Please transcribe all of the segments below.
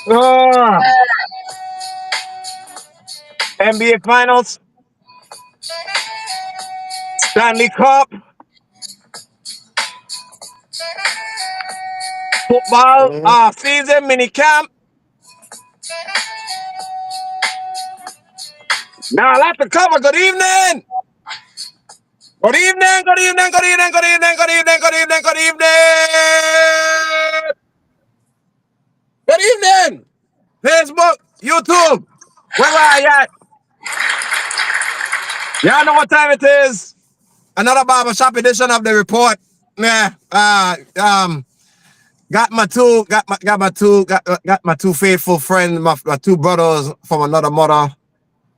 Ah, NBA Finals, Stanley Cup, football, Mhm. season, minicamp. Now, lots to cover. Good evening. Good evening, good evening, good evening, good evening, good evening, good evening, good evening. Good evening. Facebook, YouTube. Where are you at? Y'all know what time it is. Another barbershop edition of the report. Yeah. Got my two faithful friends, my two brothers from another mother.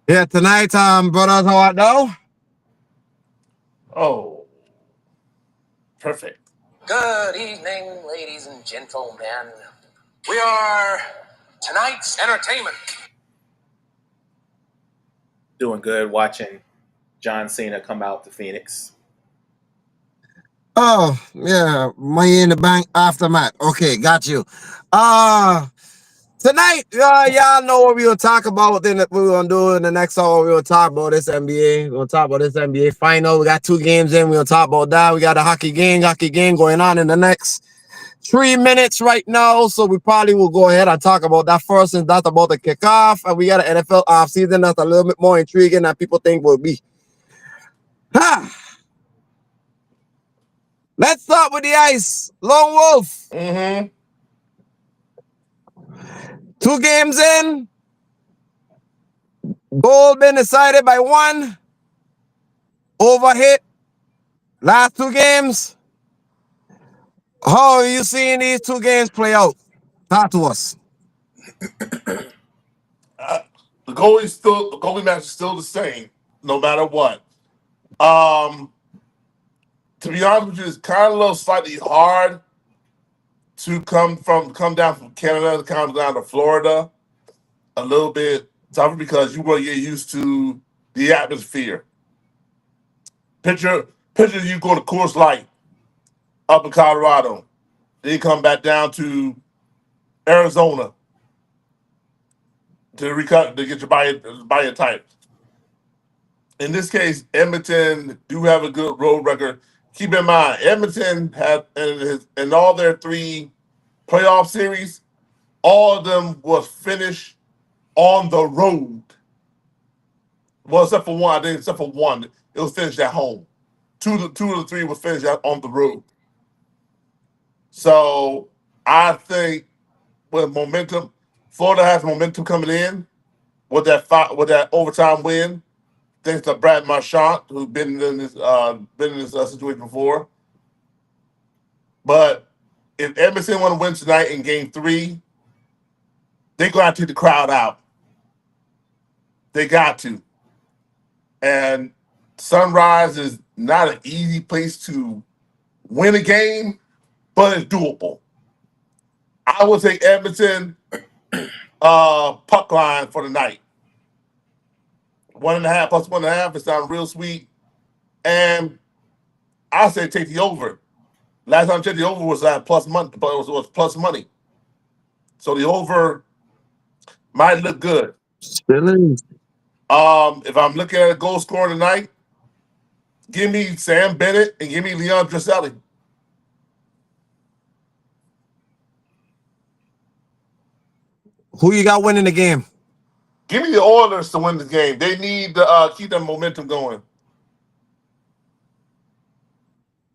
Yeah, tonight, brothers, how are though? Oh, perfect. Good evening, ladies and gentlemen. We are tonight's entertainment. Doing good watching John Cena come out to Phoenix. Oh, yeah, money in the bank aftermath. Okay, got you. Uh Tonight, y'all know what we will talk about. Then what we're gonna do in the next hour. We're gonna talk about this NBA. We're gonna talk about this NBA final. We got 2 games in. We're gonna talk about that. We got a hockey game going on in the next 3 minutes right now. So we probably will go ahead and talk about that first, since that's about to kick off. And we got an NFL offseason that's a little bit more intriguing than people think will be. Ha! Let's start with the ice. Lone Wolf. Mm-hmm. 2 games in. Goal been decided by one. Overhit. Last 2 games. How are you seeing these 2 games play out? Talk to us. The goalie match is still the same, no matter what. Um, to be honest with you, it's kind of a little slightly hard to come down from Canada to come down to Florida. A little bit tougher because you want to get used to the atmosphere. Picture you go to Coors Light up in Colorado, then you come back down to Arizona to get your body type. In this case, Edmonton do have a good road record. Keep in mind, Edmonton had in all their 3 playoff series, all of them was finished on the road. Well, except for one, I think except for one, it was finished at home. Two of the 3 was finished on the road. So I think with momentum, Florida has momentum coming in with that overtime win. Thanks to Brad Marchand, who's been in this situation before. But if Edmonton want to win tonight in Game 3, they got to take the crowd out. They got to. And Sunrise is not an easy place to win a game, but it's doable. I would take Edmonton puck line for the night. 1.5 plus 1.5. It sounds real sweet. And I say take the over. Last time I checked, the over was at plus money, but it was plus money. So the over might look good. Still is. If I'm looking at a goal scorer tonight, give me Sam Bennett and give me Leon Draisaitl. Who you got winning the game? Give me the Oilers to win the game. They need to keep that momentum going.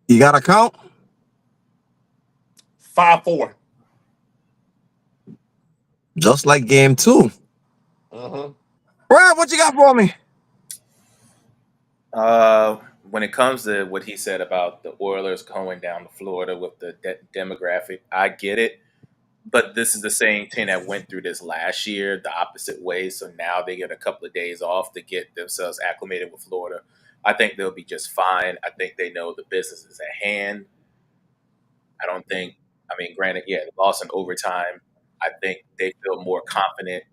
You got a count? 5-4. Just like game 2. Mm-hmm. Rob, what you got for me? When it comes to what he said about the Oilers going down to Florida with the demographic, I get it. But this is the same team that went through this last year the opposite way. So now they get a couple of days off to get themselves acclimated with Florida. I think they'll be just fine. I think they know the business is at hand. I don't think, I mean, granted, yeah, they lost in overtime. I think they feel more confident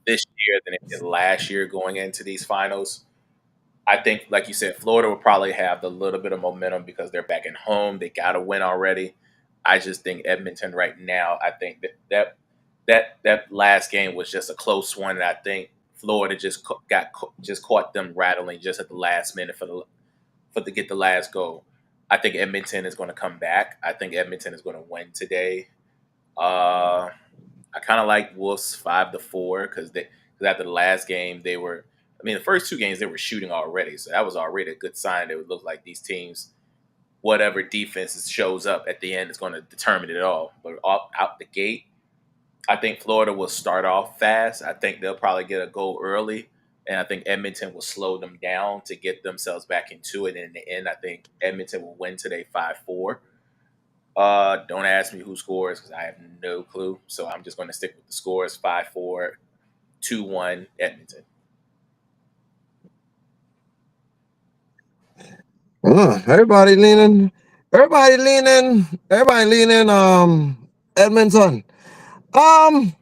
this year than they did last year going into these finals. I think, like you said, Florida will probably have the little bit of momentum because they're back at home. They got to win already. I just think Edmonton right now. I think that last game was just a close one, and I think Florida just caught them rattling just at the last minute for to get the last goal. I think Edmonton is going to come back. I think Edmonton is going to win today. Uh, I kind of like Wolves 5-4 because after the last game they were. I mean, the first two games they were shooting already, so that was already a good sign. It would look like these teams, whatever defense shows up at the end, is going to determine it all. But out the gate, I think Florida will start off fast. I think they'll probably get a goal early, and I think Edmonton will slow them down to get themselves back into it. And in the end, I think Edmonton will win today 5-4. Don't ask me who scores because I have no clue. So I'm just going to stick with the scores 5-4, 2-1 Edmonton. Everybody leaning. Everybody leaning. Edmonton. I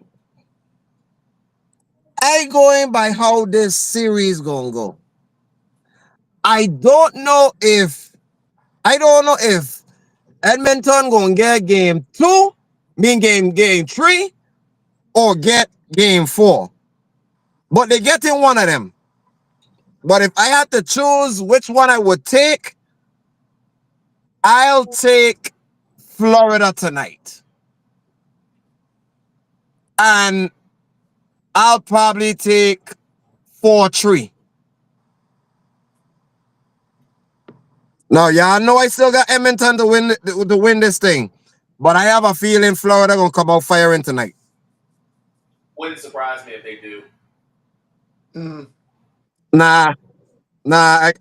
going by how this series gonna go. I don't know if Edmonton gonna get game 2, mean game 3, or get game 4. But they get in one of them. But if I had to choose which one I would take, I'll take Florida tonight. And I'll probably take 4-3. Now, y'all know I still got Edmonton to win this thing. But I have a feeling Florida gonna come out firing tonight. Wouldn't surprise me if they do. Nah, I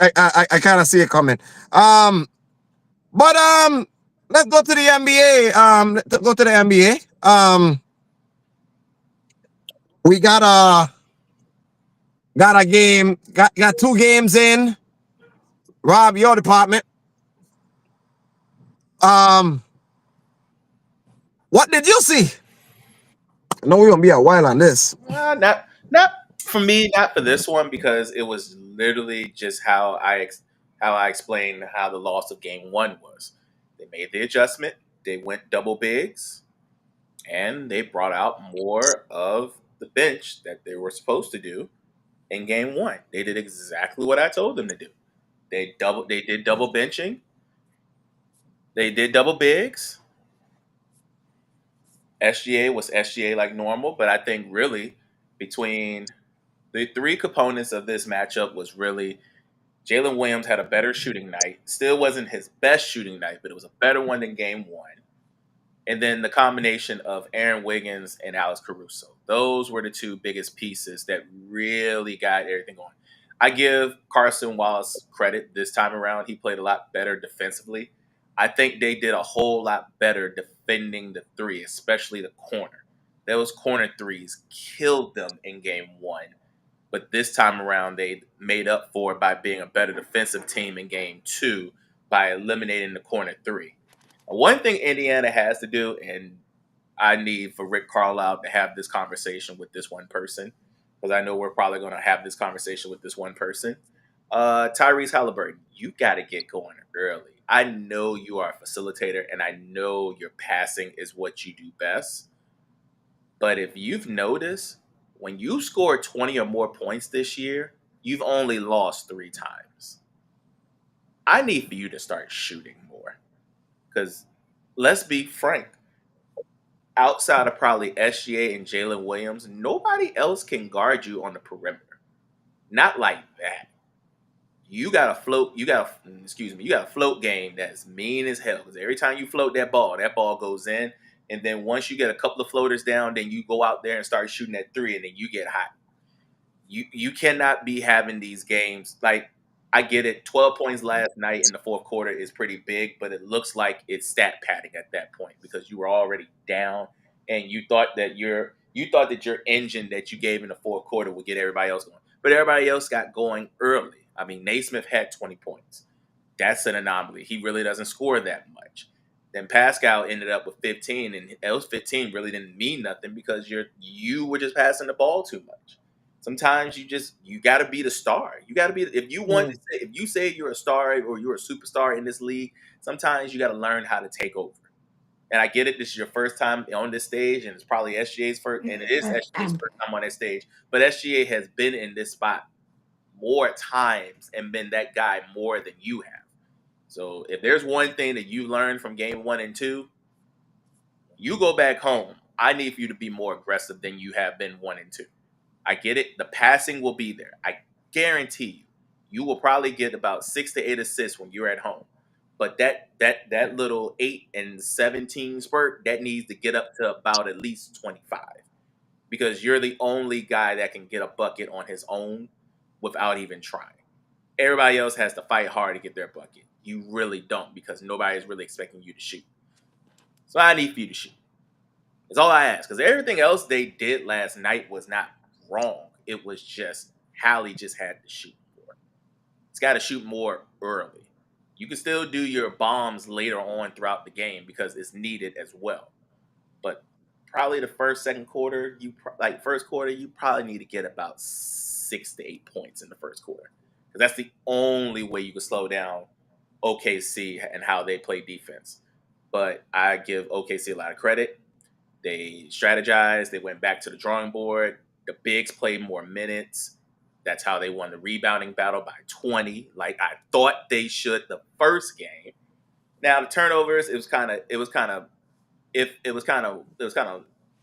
kind of see it coming. But let's go to the NBA. Let's go to the NBA. We got a game. Got 2 games in. Rob, your department. What did you see? I know we're gonna be a while on this. Not for me, not for this one because it was literally just how I explained how the loss of game 1 was. They made the adjustment. They went double bigs, and they brought out more of the bench that they were supposed to do in game 1. They did exactly what I told them to do. They did double benching. They did double bigs. SGA was SGA like normal, but I think really between the 3 components of this matchup was really Jalen Williams had a better shooting night. Still wasn't his best shooting night, but it was a better one than game 1. And then the combination of Aaron Wiggins and Alex Caruso. Those were the 2 biggest pieces that really got everything going. I give Carson Wallace credit this time around. He played a lot better defensively. I think they did a whole lot better defending the 3, especially the corner. Those corner 3s killed them in game 1. But this time around, they made up for it by being a better defensive team in game 2 by eliminating the corner 3. One thing Indiana has to do, and I need for Rick Carlisle to have this conversation with this one person, because I know we're probably going to have this conversation with this one person. Tyrese Halliburton, you got to get going early. I know you are a facilitator, and I know your passing is what you do best. But if you've noticed, when you scored 20 or more points this year, you've only lost 3 times. I need for you to start shooting more. Because let's be frank, outside of probably SGA and Jalen Williams, nobody else can guard you on the perimeter. Not like that. You got a float game that's mean as hell. Because every time you float that ball goes in. And then once you get a couple of floaters down, then you go out there and start shooting that 3, and then you get hot. You cannot be having these games. Like, I get it, 12 points last night in the 4th quarter is pretty big, but it looks like it's stat padding at that point because you were already down, and you thought that your engine that you gave in the 4th quarter would get everybody else going. But everybody else got going early. I mean, Naismith had 20 points. That's an anomaly. He really doesn't score that much. Then Pascal ended up with 15, and those 15 really didn't mean nothing because you were just passing the ball too much. Sometimes you got to be the star. You got to be if you say you're a star or you're a superstar in this league. Sometimes you got to learn how to take over. And I get it. This is your first time on this stage, and it's probably SGA's first, and it is SGA's first time on that stage. But SGA has been in this spot more times and been that guy more than you have. So if there's one thing that you learned from game 1 and 2, you go back home. I need for you to be more aggressive than you have been 1 and 2. I get it. The passing will be there. I guarantee you. You will probably get about 6 to 8 assists when you're at home. But that little 8 and 17 spurt, that needs to get up to about at least 25. Because you're the only guy that can get a bucket on his own without even trying. Everybody else has to fight hard to get their bucket. You really don't, because nobody is really expecting you to shoot. So I need for you to shoot. That's all I ask. Because everything else they did last night was not wrong. It was just Hallie just had to shoot more. It's got to shoot more early. You can still do your bombs later on throughout the game because it's needed as well. But probably the second quarter, first quarter, you probably need to get about 6 to 8 points in the first quarter. Because that's the only way you can slow down OKC and how they play defense. But I give OKC a lot of credit. They strategized. They went back to the drawing board. The bigs played more minutes. That's how they won the rebounding battle by 20, like I thought they should the first game. Now the turnovers, it was kind of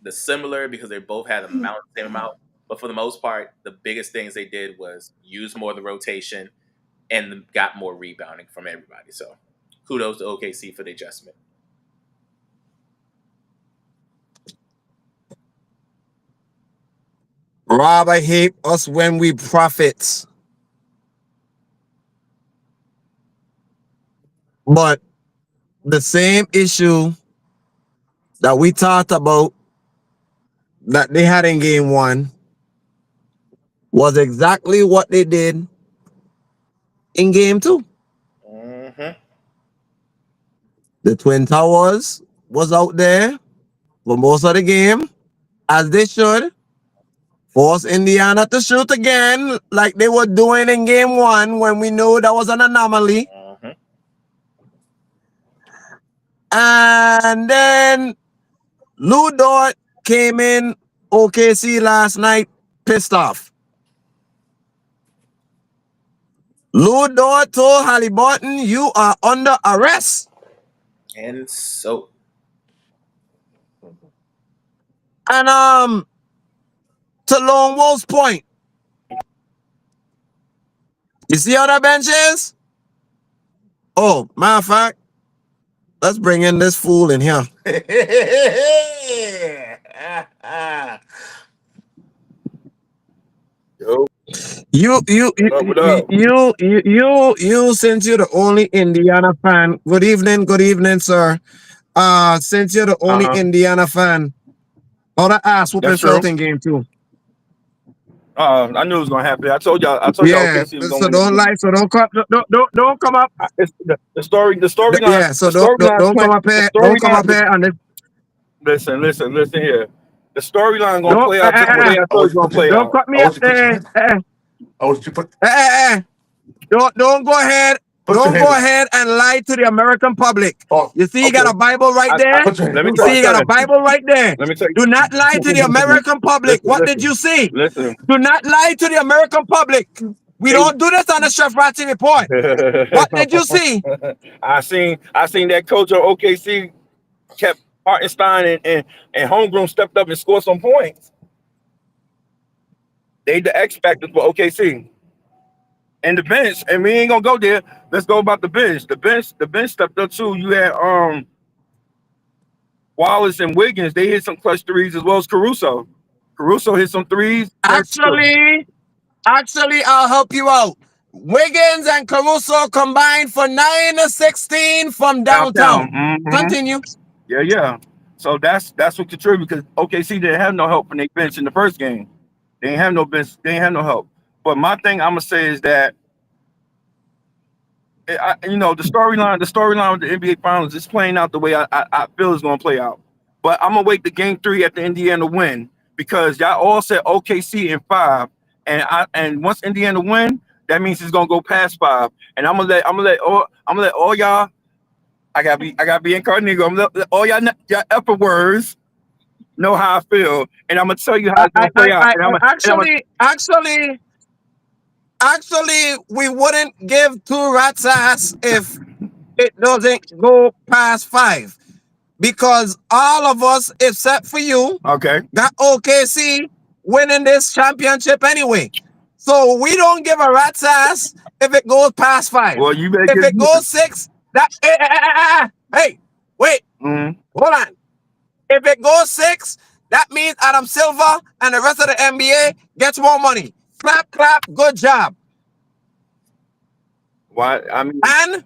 the similar because they both had the same amount. But for the most part, the biggest things they did was use more of the rotation and got more rebounding from everybody. So kudos to OKC for the adjustment. Rather hate us when we profit. But the same issue that we talked about that they had in game 1 was exactly what they did in game 2. Mm-hmm. The Twin Towers was out there for most of the game, as they should. Force Indiana to shoot again, like they were doing in game 1 when we knew that was an anomaly. Mm-hmm. And then Lou Dort came in OKC last night pissed off. Lou Dort told Halliburton, you are under arrest. And so. And to Lone Wolf's point, you see how that bench is? Oh, matter of fact, let's bring in this fool in here. You, since you're the only Indiana fan. Good evening, sir. Since you're the only Indiana fan, how the ass whooping felt in game 2? I knew it was gonna happen. I told y'all. Yeah, OKC was so gonna don't win. lie. So don't come up. It's the storyline. Yeah, so don't come up here. Don't come up here and listen here. The storyline gonna play out just the way I thought it was gonna play out. Don't cut me up there. Don't go ahead. Don't go ahead and lie to the American public. You see, you got a Bible right there. You see, you got a Bible right there. Do not lie to the American public. What did you see? Listen. Do not lie to the American public. We don't do this on the Chefrazzi Report. What did you see? I seen that coach of OKC kept Hartenstein and Homegrown stepped up and scored some points. They the X factors for OKC. And the bench, and we ain't gonna go there. Let's go about the bench. The bench stepped up too. You had Wallace and Wiggins. They hit some clutch threes as well as Caruso. Caruso hit some threes. Actually, I'll help you out. Wiggins and Caruso combined for 9 of 16 from downtown. Mm-hmm. Continue. Yeah. So that's what contributed because OKC didn't have no help from their bench in the first game. They didn't have no bench. They didn't have no help. But my thing I'm gonna say is that, the storyline with the NBA Finals is playing out the way I feel it's gonna play out. But I'm gonna wait the game 3 at the Indiana win because y'all all said OKC in 5, And once Indiana win, that means it's gonna go past 5. And I'm gonna let all y'all. I gotta be incognito. I'm gonna let all y'all upper words know how I feel, and I'm gonna tell you how it's gonna play out. And Actually, we wouldn't give two rats ass if it doesn't go past 5. Because all of us, except for you, okay. got OKC winning this championship anyway. So we don't give a rat's ass if it goes past 5. Well, you better If get. it goes 6, hey, wait, Mm, hold on. If it goes 6, that means Adam Silver and the rest of the NBA gets more money. Clap, clap, good job. why? I mean, And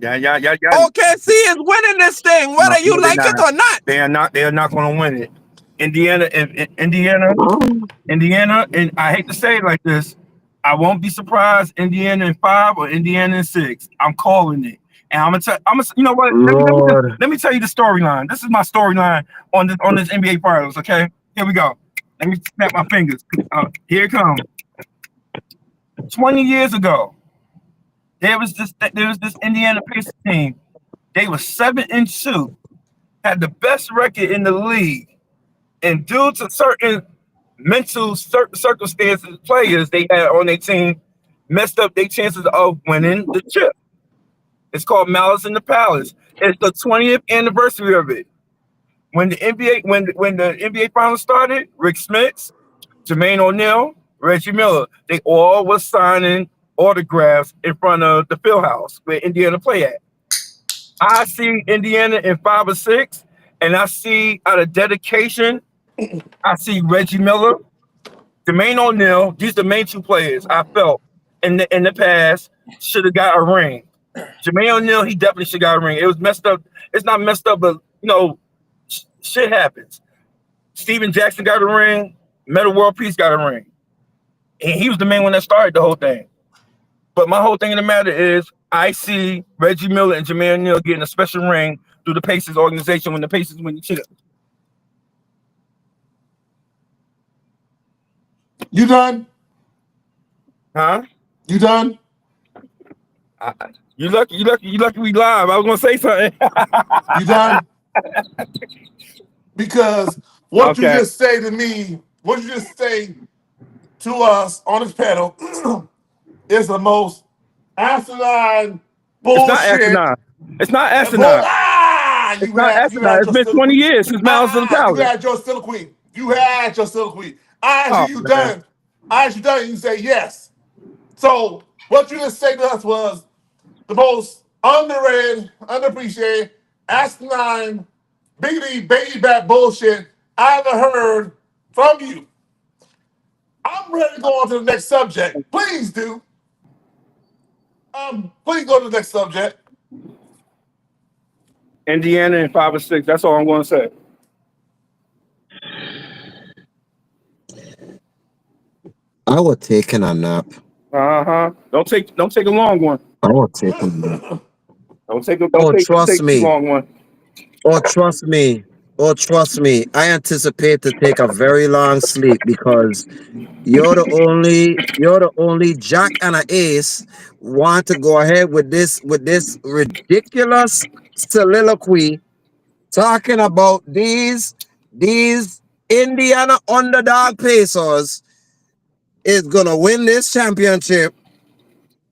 yeah. OKC is winning this thing, No, whether you they're like it not. or not. They are not. They are not going to win it. Indiana, and I hate to say it like this, I won't be surprised. Indiana in 5 or Indiana in 6. I'm calling it, and I'm gonna tell. You know what? Lord. Let me tell you the storyline. This is my storyline on this NBA Finals. Okay, here we go. Let me snap my fingers. Here it comes. 20 years ago, there was this Indiana Pacers team. They were 7-2, had the best record in the league, and due to certain mental circumstances, players they had on their team messed up their chances of winning the chip. It's called Malice in the Palace. It's the 20th anniversary of it. When the NBA Finals started, Rick Smits, Jermaine O'Neal, Reggie Miller, they all was signing autographs in front of the field house where Indiana play at. I see Indiana in 5 or 6, and I see out of dedication, I see Reggie Miller, Jermaine O'Neal. These are the main 2 players I felt in the past should have got a ring. Jermaine O'Neal, he definitely should have got a ring. It was messed up. It's not messed up, but shit happens. Steven Jackson got a ring. Metal World Peace got a ring. And he was the main one that started the whole thing. But my whole thing in the matter is I see Reggie Miller and Jermaine O'Neal getting a special ring through the Pacers organization when the Pacers win the chip. You done? Huh? You done? You lucky we live. I was gonna say something. You done? Because what you Okay. just say to me, what you just say to us on this panel is the most asinine It's not bullshit. asinine. It's not And asinine. It's you not had asinine. It's your been 20 soliloquy. years since Malice in the You Palace. had your soliloquy. You had your soliloquy. I asked Oh, you man. done. I asked you done. You say yes. So what you just said to us was the most underrated, underappreciated, asinine, biggity baby back bullshit I ever heard from you. I'm ready to go on to the next subject. Please do. Please go to the next subject. Indiana in 5 or 6. That's all I'm gonna say. I was taking a nap. Don't take a long one. I was taking a nap. Don't take Oh, don't trust take too me. long one. Oh, trust me. Oh, trust me. I anticipate to take a very long sleep because you're the only Jack and an Ace want to go ahead with this ridiculous soliloquy talking about these Indiana underdog Pacers is gonna win this championship.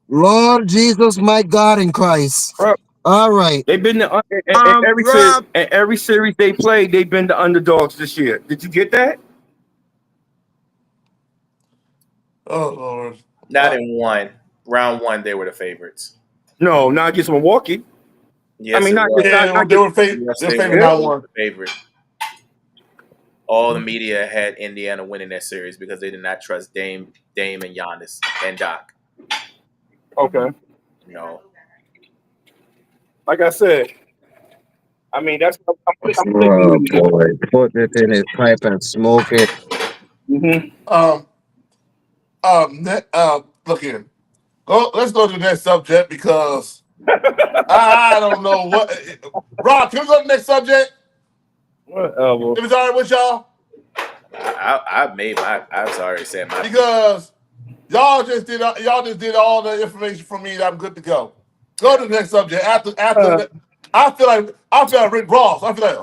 Lord Jesus, my God in Christ. Bro, All right. they've been Rob, every series they played, they've been the underdogs this year. Did you get that? Oh Lord. Not in one. Round 1, they were the favorites. No, not against Milwaukee. I Yes, mean, it was. Yeah, not they against. were Yes, they're they favored were. not They were one. the favorite. All the media had Indiana winning that series because they did not trust Dame and Giannis and Doc. Okay. No. Like I said, I mean that's I'm thinking. oh boy, put it in his pipe and smoke it. Mm-hmm. Um, look here. Let's go to the next subject because I don't know what. Rob, can we go to the next subject? Whatever. If it's all right with y'all. I've already said my because y'all just did all the information for me. That I'm good to go. Go to the next subject. I feel like Rick Ross. I feel like,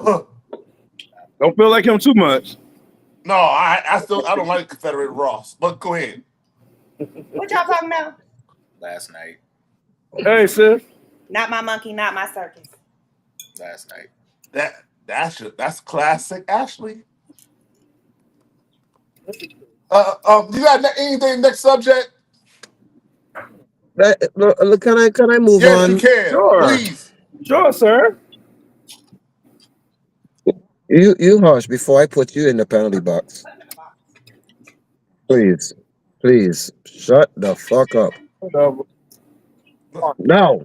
Don't feel like him too much. no, I don't like Confederate Ross. But go ahead. What y'all talking about? last night. Hey, sis. Not my monkey, not my circus. Last night. That's classic, Ashley. You got anything next subject? Can I move Yes, on? you can. Sure. Please. Sure, sir. You hush before I put you in the penalty box. Please, please, shut the fuck up. Whatever. Now,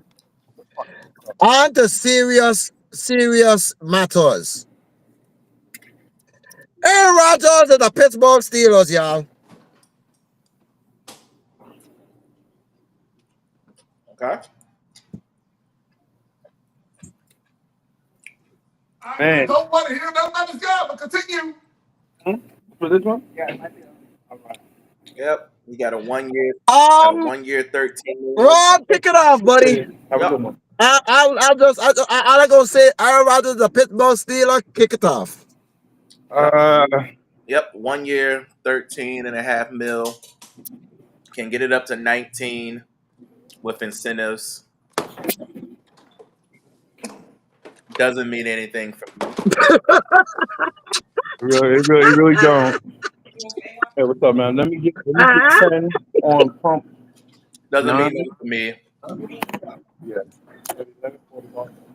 on to serious matters. Aaron Rodgers and the Pittsburgh Steelers, y'all. Okay. I don't want to hear nothing about this guy, but continue. For this one? Yep. We got a 1 year. 13. Rob, pick it off, buddy. Have a good one. I'm gonna say Aaron Rodgers, the Pittsburgh Steelers, kick it off. Yep. 1 year, 13.5 mil. Can get it up to 19 with incentives. Doesn't mean anything for me. It really don't. Hey, what's up, man? Let me get 10 on pump. Doesn't mean nothing to me. Yeah.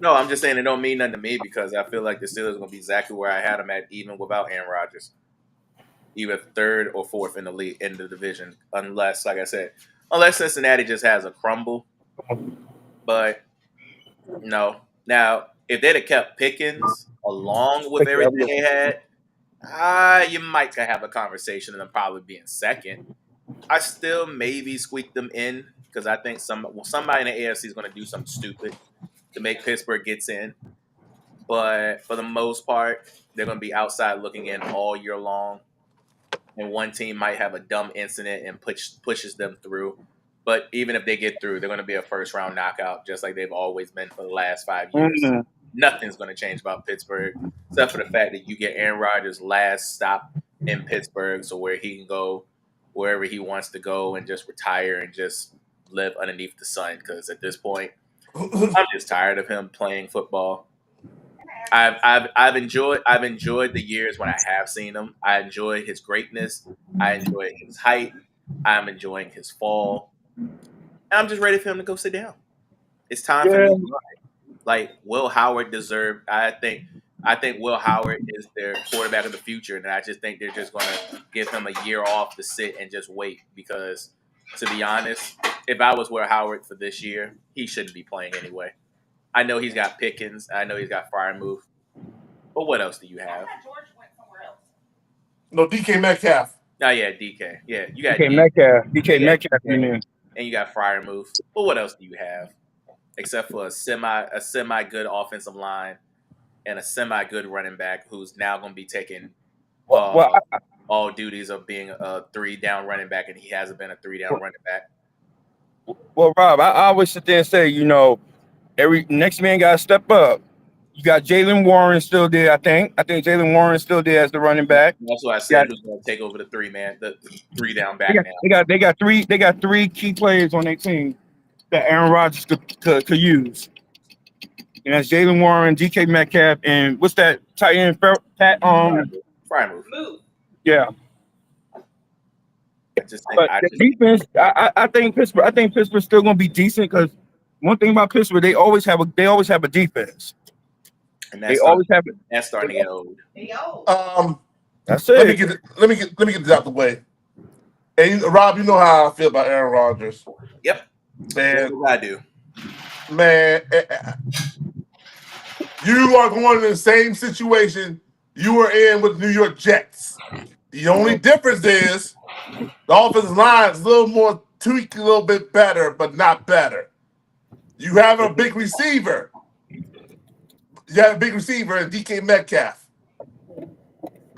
No, I'm just saying it don't mean nothing to me because I feel like the Steelers are going to be exactly where I had them at, even without Aaron Rodgers. Either third or fourth in the league, in the division, unless, like I said, unless Cincinnati just has a crumble. But no. Now, if they'd have kept Pickens along with everything they had, you might have a conversation and them probably being second. I still maybe squeak them in because I think somebody in the AFC is going to do something stupid to make Pittsburgh gets in. But for the most part, they're going to be outside looking in all year long. And one team might have a dumb incident and pushes them through. But even if they get through, they're going to be a first-round knockout, just like they've always been for the last 5 years. Mm-hmm. Nothing's going to change about Pittsburgh, except for the fact that you get Aaron Rodgers' last stop in Pittsburgh, so where he can go wherever he wants to go and just retire and just live underneath the sun. Because at this point, I'm just tired of him playing football. I've enjoyed the years when I have seen him. I enjoy his greatness. I enjoy his height. I'm enjoying his fall. And I'm just ready for him to go sit down. It's time for me. Like Will Howard deserved. I think Will Howard is their quarterback of the future, and I just think they're just going to give him a year off to sit and just wait. Because, to be honest, if I was Will Howard for this year, he shouldn't be playing anyway. I know he's got Pickens. I know he's got Freiermuth. But what else do you have? George went somewhere else. No, DK Metcalf. Oh, yeah, DK. Yeah, you got DK Metcalf. DK Metcalf in there. And you got Freiermuth. But what else do you have? Except for a semi good offensive line and a semi good running back who's now going to be taking all duties of being a 3-down running back, and he hasn't been a 3-down running back. Well, Rob, I always sit there and say, every next man got to step up. You got Jalen Warren still there, I think. I think Jalen Warren still there as the running back. That's what I said. Who's going to take over the 3-down back now? They got three key players on their team that Aaron Rodgers could use. And that's Jalen Warren, DK Metcalf, and what's that tight end? Freiermuth. Yeah. Defense. I think Pittsburgh's still going to be decent because one thing about Pittsburgh, they always have a defense. And that's starting to get old. That's it. Let me get this out the way. And Rob, you know how I feel about Aaron Rodgers. Yep. Man, I do. Man, you are going in the same situation you were in with New York Jets. The only difference is the offensive line is a little more tweaked, a little bit better, but not better. You have a big receiver. You have a big receiver in DK Metcalf.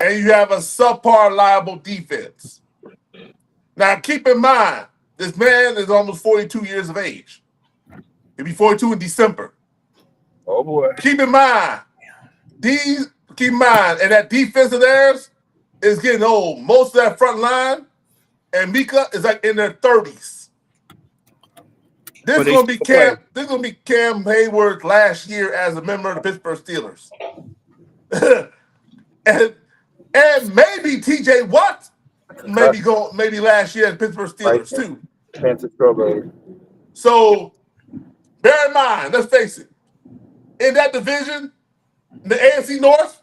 and you have a subpar liable defense. Now, keep in mind, this man is almost 42 years of age. He'll be 42 in December. Oh boy. Keep in mind, and that defense of theirs is getting old. Most of that front line and Mika is like in their 30s. This is gonna be Cam Hayward's last year as a member of the Pittsburgh Steelers. and maybe TJ Watt maybe last year at Pittsburgh Steelers too. So bear in mind, let's face it, in that division, the AFC North,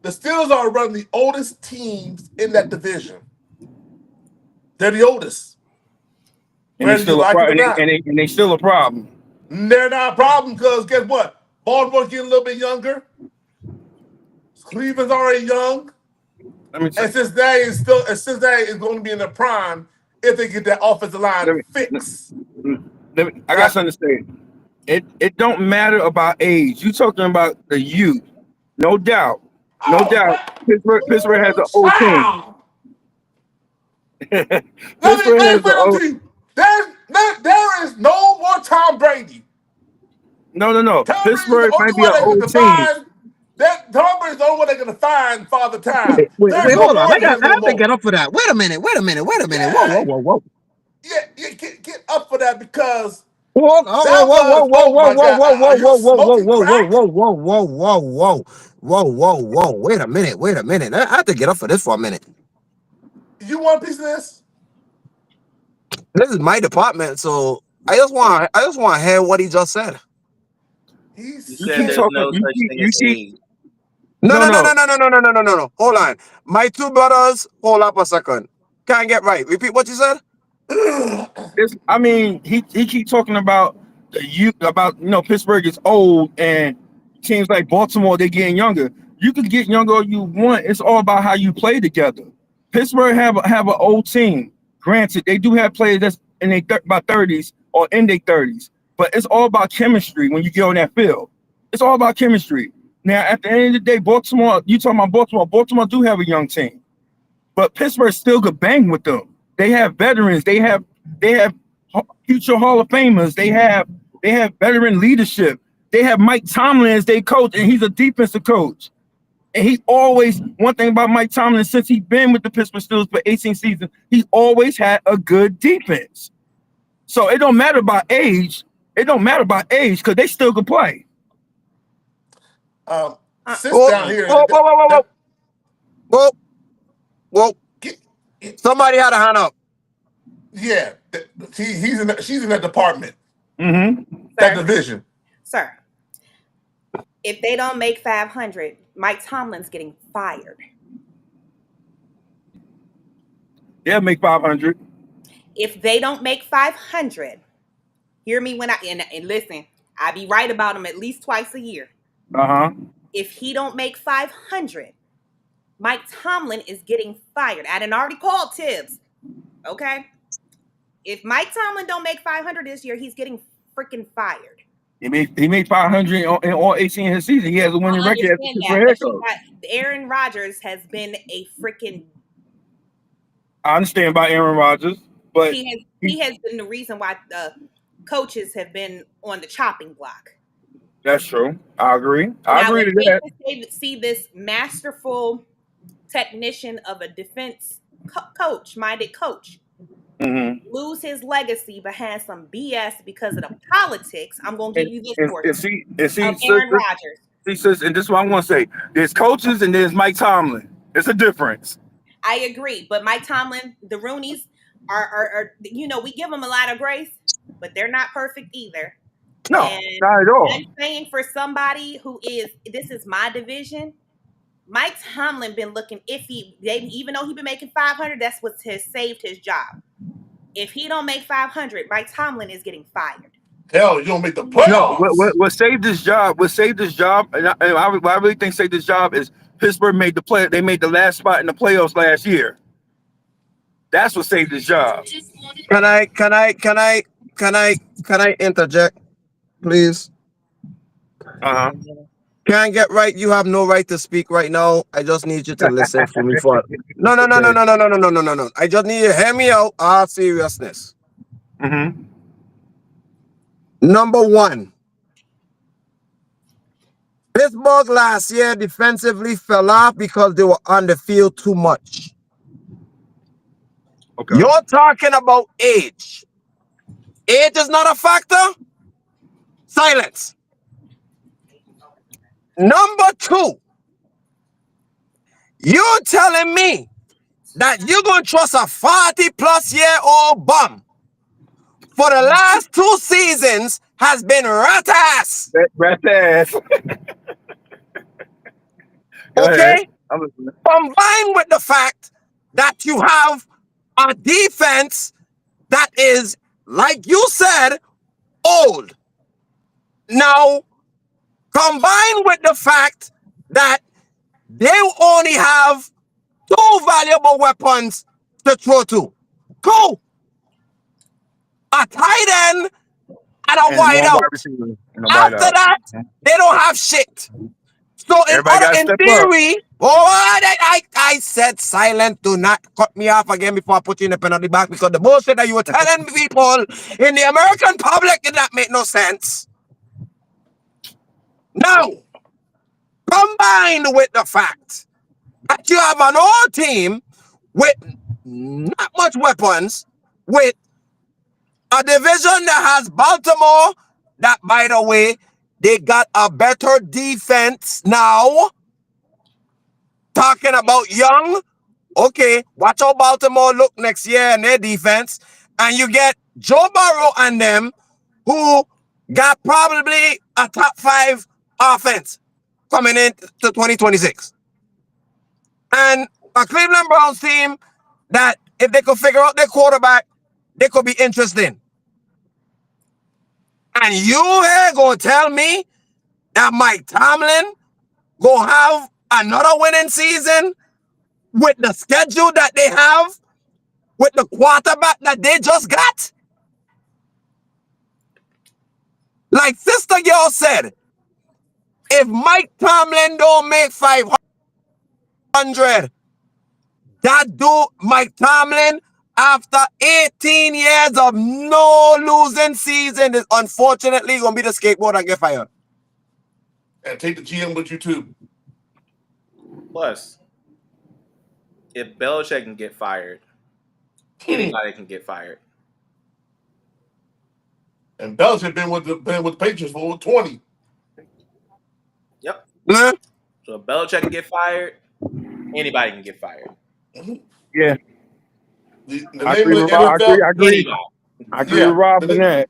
the Steelers are running the oldest teams in that division. They're the oldest. And they still a problem. They're not a problem because guess what? Baltimore's getting a little bit younger. Cleveland's already young. And Cincinnati is going to be in the prime if they get that offensive line fixed. I got something to say. It don't matter about age. You talking about the youth. No doubt. No doubt. Pittsburgh has an old team. Pittsburgh has an old team. There is no more Tom Brady. No. Pittsburgh might be an old team. That Tom Brady's the only one they're going to find Father Time. Wait, hold on. I have to get up for that. Wait a minute. Whoa. Yeah, get up for that because. Whoa. Wait a minute. I have to get up for this for a minute. You want a piece of this? This is my department, so I just want to hear what he just said. He said there's no such thing as age. No. Hold on. My two brothers, hold up a second. Can't get right. Repeat what you said. He keep talking about the youth, about Pittsburgh is old and teams like Baltimore, they're getting younger. You can get younger all you want. It's all about how you play together. Pittsburgh have an old team. Granted, they do have players that's in their about 30s or in their 30s, but it's all about chemistry when you get on that field. It's all about chemistry. Now, at the end of the day, Baltimore, you talking about Baltimore. Baltimore do have a young team, but Pittsburgh still could bang with them. They have veterans. They have future Hall of Famers. They have veteran leadership. They have Mike Tomlin as their coach, and he's a defensive coach. And he always, one thing about Mike Tomlin, since he's been with the Pittsburgh Steelers for 18 seasons, he always had a good defense. So it don't matter about age. It don't matter about age because they still can play. Down here. Whoa. Somebody had a hand up. Yeah, she's in that department. Mm-hmm. That division. Sir, if they don't make 500, Mike Tomlin's getting fired. They'll make 500. If they don't make 500, hear me when and listen, I be right about him at least twice a year. If he don't make 500, Mike Tomlin is getting fired. I done already called Tibbs. Okay? If Mike Tomlin don't make 500 this year, he's getting freaking fired. He made 500 in all 18 of his season. He has a winning record. Aaron Rodgers has been a freaking. I understand about Aaron Rodgers, but he has been the reason why the coaches have been on the chopping block. That's true. I agree. I agree to that. See this masterful technician of a defense minded coach. Mm-hmm. Lose his legacy behind some BS because of the politics. I'm going to give you this portion. Aaron Rodgers. And this is what I want to say. There's coaches and there's Mike Tomlin. It's a difference. I agree. But Mike Tomlin, the Roonies are we give them a lot of grace, but they're not perfect either. No, and not at all. I'm saying for somebody this is my division, Mike Tomlin been looking iffy. Even though he been making 500, that's what has saved his job. If he don't make 500, Mike Tomlin is getting fired. Hell, you don't make the playoffs. No, what saved this job? And I really think saved this job is Pittsburgh made the play. They made the last spot in the playoffs last year. That's what saved his job. Can I interject, please? Can't get right. You have no right to speak right now. I just need you to listen for me for no. I just need you to hear me out. All seriousness. Number one, Pittsburgh last year defensively fell off because they were on the field too much. Okay. You're talking about age. Age is not a factor. Silence. Number two, you're telling me that you're going to trust a 40-plus-year-old bum for the last 2 seasons has been rat ass. Rat ass. Okay? Combined with the fact that you have a defense that is, like you said, old. Now, combined with the fact that they only have 2 valuable weapons to throw to. Cool. A tight end and a wide out. After that, they don't have shit. So in theory, I said silent. Do not cut me off again before I put you in the penalty box, because the bullshit that you were telling people in the American public did not make no sense. Now, combined with the fact that you have an old team with not much weapons, with a division that has Baltimore, that, by the way, they got a better defense now. Talking about young, okay, watch how Baltimore look next year in their defense. And you get Joe Burrow and them, who got probably a top 5 offense coming into 2026. And a Cleveland Browns team that, if they could figure out their quarterback, they could be interesting. And you here gonna tell me that Mike Tomlin gonna have another winning season with the schedule that they have, with the quarterback that they just got? Like Sister Girl said, if Mike Tomlin don't make 500, that dude, Mike Tomlin, after 18 years of no losing season, is unfortunately going to be the scapegoat and get fired. And take the GM with you too. Plus, if Belichick can get fired, anybody can get fired. And Belichick been with the Patriots for over 20. Yep. Huh? So if Belichick can get fired, anybody can get fired. Yeah. The name of the NFL. I agree with Rob on that.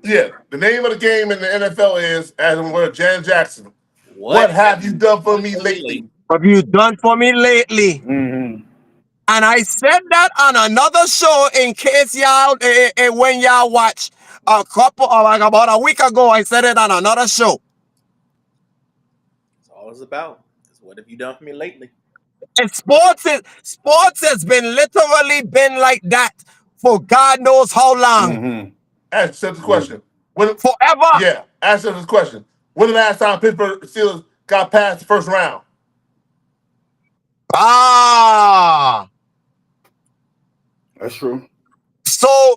Yeah, the name of the game in the NFL is, as I'm with Jan Jackson, what have you done for me lately? Have you done for me lately? Mm-hmm. And I said that on another show, in case y'all, when y'all watch a couple, or like about a week ago, I said it on another show. That's all it's about. What have you done for me lately? And sports has been literally been like that for God knows how long. Mm-hmm. Ask yourself this question. Forever. Yeah, ask yourself this question. When the last time Pittsburgh Steelers got past the first round? Ah. That's true. So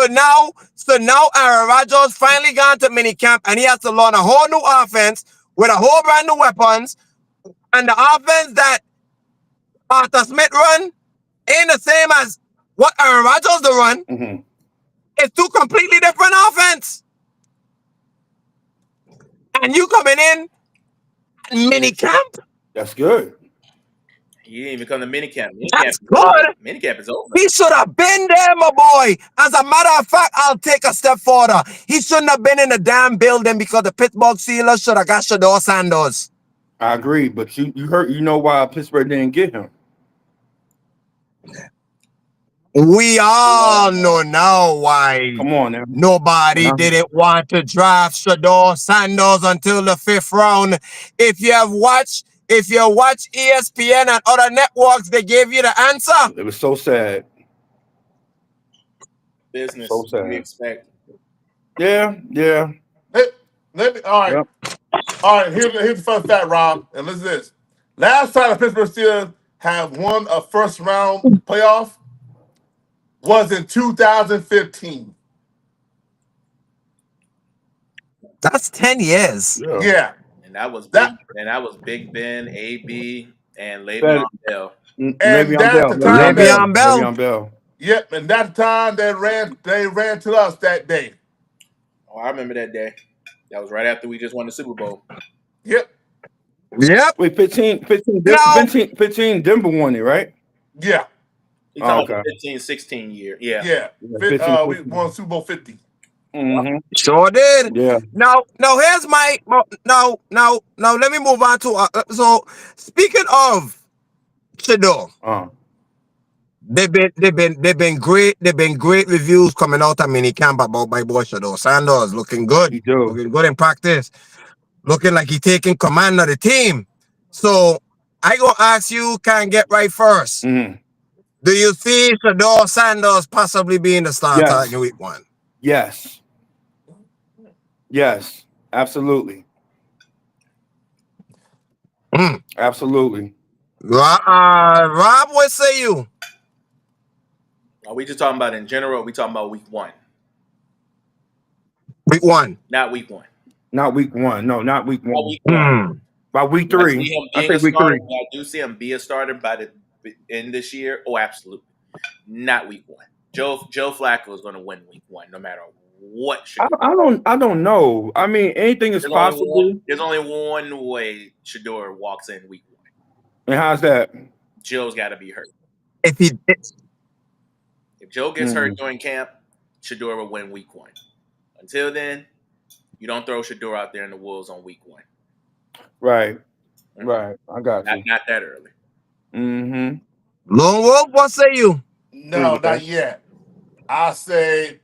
now Aaron Rodgers finally gone to minicamp, and he has to learn a whole new offense with a whole brand new weapons. And the offense that Arthur Smith run ain't the same as what Aaron Rodgers to run. Mm-hmm. It's 2 completely different offense. And you coming in minicamp? That's good. He didn't even come to minicamp. That's good. Minicamp is over. He should have been there, my boy. As a matter of fact, I'll take a step further. He shouldn't have been in the damn building, because the Pittsburgh Steelers should have got Shedeur Sanders. I agree, but you know why Pittsburgh didn't get him. We all know now why. Come on now. Nobody didn't want to draft Shedeur Sanders until the 5th round. If you watch ESPN and other networks, they gave you the answer. It was so sad. Business. So sad. We expect. Yeah. All right. Yep. All right, here's the fun fact, Rob, and listen to this. Last time the Pittsburgh Steelers have won a first round playoff was in 2015. That's 10 years. Yeah. And that was That Big Ben, AB, and Le'Veon Bell. and Le'Veon that's Bell. the time Le'Veon Bell. Le'Veon Bell. Yep, and that's the time they ran to us that day. Oh, I remember that day. That was right after we just won the Super Bowl. Yep. Yep. Wait, 15 No. Denver won it, right? Yeah. You talking okay. about the 15-16 year. Yeah. Yeah. 15, We won Super Bowl 50. Mm-hmm. Sure did. Yeah. Now here's my now let me move on to so speaking of Shador, they've been great reviews coming out of minicamp about my boy Shador Sanders looking good. He do. Looking good in practice. Looking like he's taking command of the team. So I gonna ask you, can't get right first. Mm-hmm. Do you see Shador Sanders possibly being the starter Yes. in week 1? Yes. Yes. Absolutely. Absolutely. Rob, what say you? Are we just talking about in general? Or are we talking about week 1? Week 1. Not week 1. Not week 1. No, not week 1. Week 1. By week I 3. see him I being think a week starter. 3. I do see him be a starter by the end this year. Oh, absolutely. Not week 1. Joe Flacco is going to win week 1, no matter what. I don't know. I mean, anything is possible. There's only one way Shador walks in week 1. And how's that? Joe's got to be hurt. If Joe gets hurt during camp, Shador will win week 1. Until then, you don't throw Shador out there in the Wolves on week 1. Right. Right. I got you. Not that early. Mm-hmm. Lone Wolf, what say you? No, not yet. I say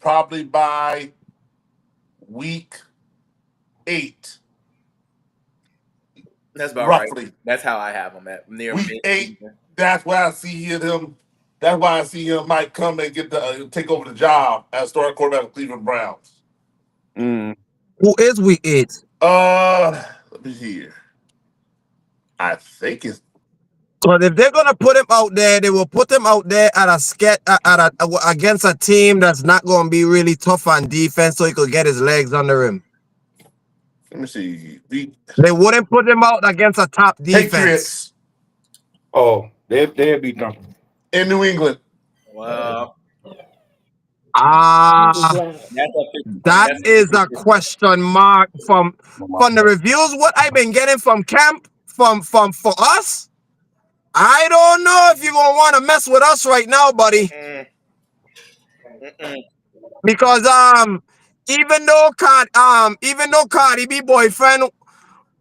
probably by week 8. That's about roughly. Right. That's how I have him at near week 8. That's why I see him. That's why I see him might come and get take over the job as starting quarterback of Cleveland Browns. Who is week 8? Let me see here. I think it's. But if they're gonna put him out there, they will put him out there at against a team that's not gonna be really tough on defense, so he could get his legs under him. Let me see. They wouldn't put him out against a top defense. Patriots. Oh, they'd beat them in New England. Wow. That is a question mark from the reviews. What I've been getting from camp for us. I don't know if you're gonna want to mess with us right now, buddy. Because even though Cardi B boyfriend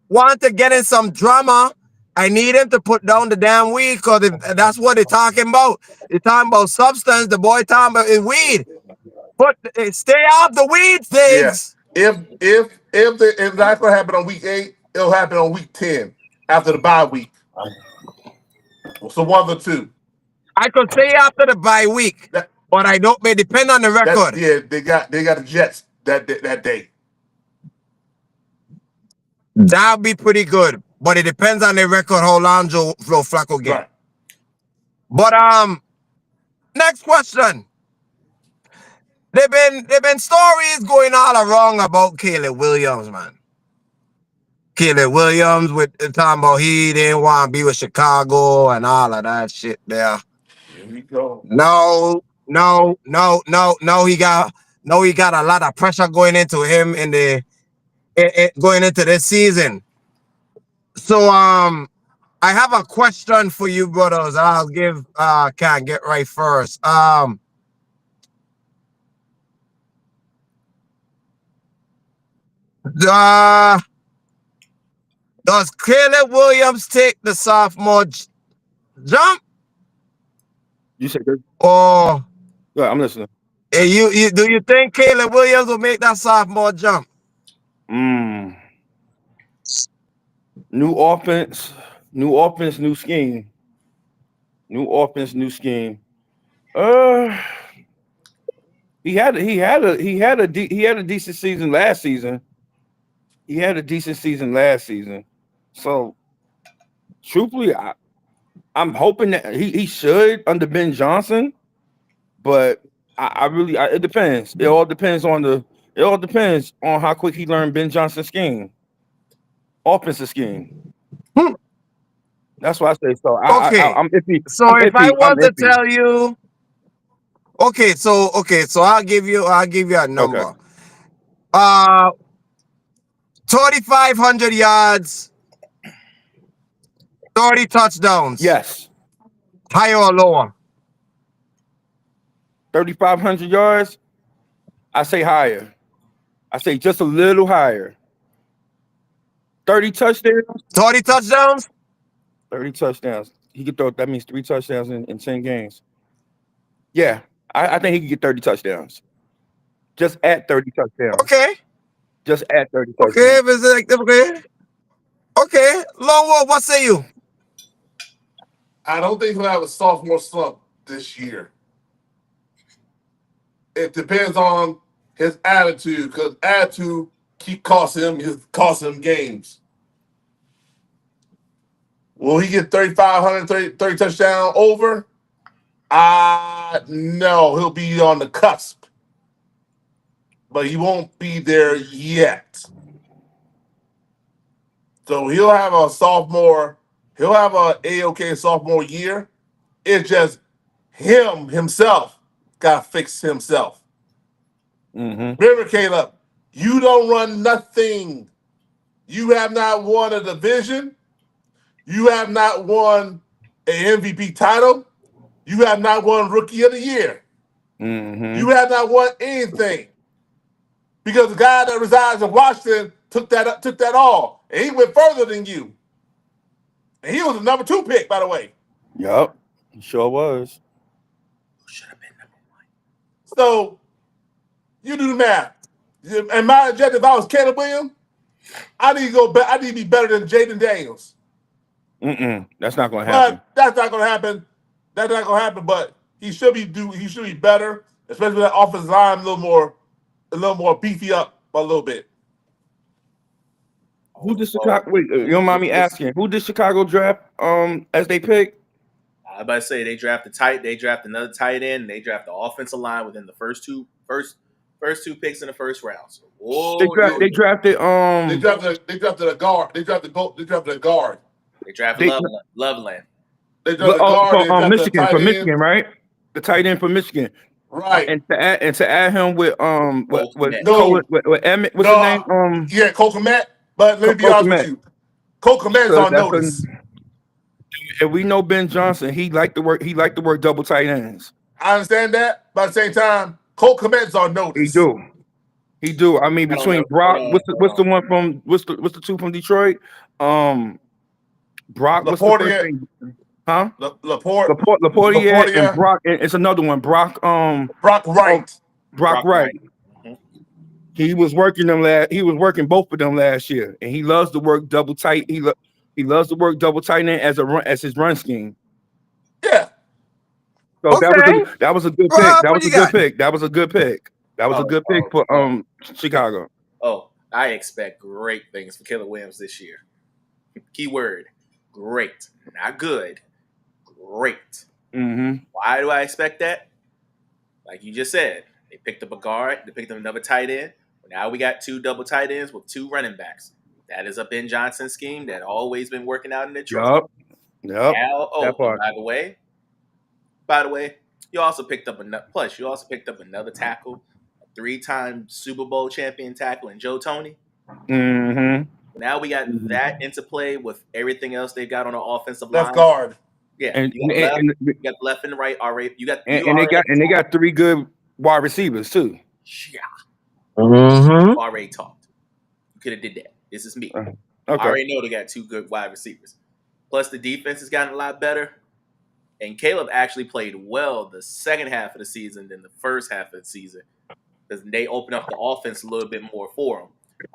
want to get in some drama, I need him to put down the damn weed, because that's what they're talking about. They're talking about substance. The boy talking about is weed. But stay off the weeds, things. Yeah. If that's what happened on week 8, it'll happen on week 10 after the bye week. So one of the two. I could say after the bye week, but I don't. It depend on the record. They got the Jets that day. That'll be pretty good, but it depends on the record how long Joe Flacco get. Right. But next question. They've been stories going all around about Caleb Williams, man. Caleb Williams with talking about he didn't want to be with Chicago and all of that shit there. Here we go. No, he got a lot of pressure going into him going into this season. So I have a question for you, brothers. I'll give can't get right first. Does Caleb Williams take the sophomore jump? You said good. Or yeah, I'm listening. Do you think Caleb Williams will make that sophomore jump? New offense, new scheme. New offense, new scheme. He had a decent season last season. he had a decent season last season. So truthfully, I'm hoping that he should under Ben Johnson, but I really it depends. It all depends on how quick he learned Ben Johnson's scheme, offensive scheme. Hmm. That's why I say so. Okay. I'm iffy. So I'm if I iffy. I'm want to iffy. tell you, so I'll give you a Okay. number. 3,500 yards, 30 touchdowns. Yes. Higher or lower? 3,500 yards. I say higher. I say just a little higher. 30 touchdowns. 30 touchdowns? 30 touchdowns. He could throw. That means 3 touchdowns in 10 games. Yeah, I think he could get 30 touchdowns. Just at 30 touchdowns. Okay. Just at 30 Okay. touchdowns. Okay. Longwood, what say you? I don't think he'll have a sophomore slump this year. It depends on his attitude, because attitude keep costing him games. Will he get 3,500, 30 touchdown over? No, he'll be on the cusp, but he won't be there yet. So he'll have a sophomore. He'll have a A-OK sophomore year. It's just himself got to fix himself. Mm-hmm. Remember, Caleb, you don't run nothing. You have not won a division. You have not won an MVP title. You have not won Rookie of the Year. Mm-hmm. You have not won anything. Because the guy that resides in Washington took that all. And he went further than you. And he was the number 2 pick, by the way. Yup. He sure was. Should have been number 1. So you do the math. And my objective, if I was Caleb Williams, I need to be better than Jaden Daniels. That's not going to happen. But that's not going to happen. That's not going to happen. But he should be better, especially with that offensive line a little more beefy up a little bit. Who did Chicago? Wait, you don't mind me asking? Who did Chicago draft? As they pick? I was about to say they draft another tight end. And they draft the offensive line within the first two picks in the first round. So, they drafted They drafted a guard. They drafted a guard. They drafted Loveland. They drafted a guard. From Michigan, right? The tight end from Michigan, right? And to add him with Emmett, what's his name? Cole Kmet. But let me be honest with you, Cole Kmet's on notice. And we know Ben Johnson. He liked to work double tight ends. I understand that, but at the same time, Cole Kmet's on notice. He do. I mean, between Brock, what's the 2 from Detroit? Brock, what's the first name? Huh? Laporte and Brock. And it's another one. Brock Wright. Brock Wright. He was working both of them last year, and he loves to work double tight. He loves to work double tight end as his run scheme. Yeah. So that was a good pick. That was a good pick for Chicago. Oh, I expect great things for Caleb Williams this year. Keyword: great, not good. Great. Mm-hmm. Why do I expect that? Like you just said, they picked up a guard. They picked up another tight end. Now we got 2 double tight ends with 2 running backs. That is a Ben Johnson scheme that always been working out in Detroit. Yep. Now, by the way, you also picked up another tackle, a 3-time Super Bowl champion tackle in Joe Toney. Mm-hmm. Now we got that into play with everything else they've got on the offensive line. Left guard. Yeah, you got left and right already. They got 3 good wide receivers too. Yeah. Mm-hmm. Already talked. You could have did that. This is me. Okay. I already know they got 2 good wide receivers. Plus the defense has gotten a lot better. And Caleb actually played well the second half of the season than the first half of the season because they opened up the offense a little bit more for him.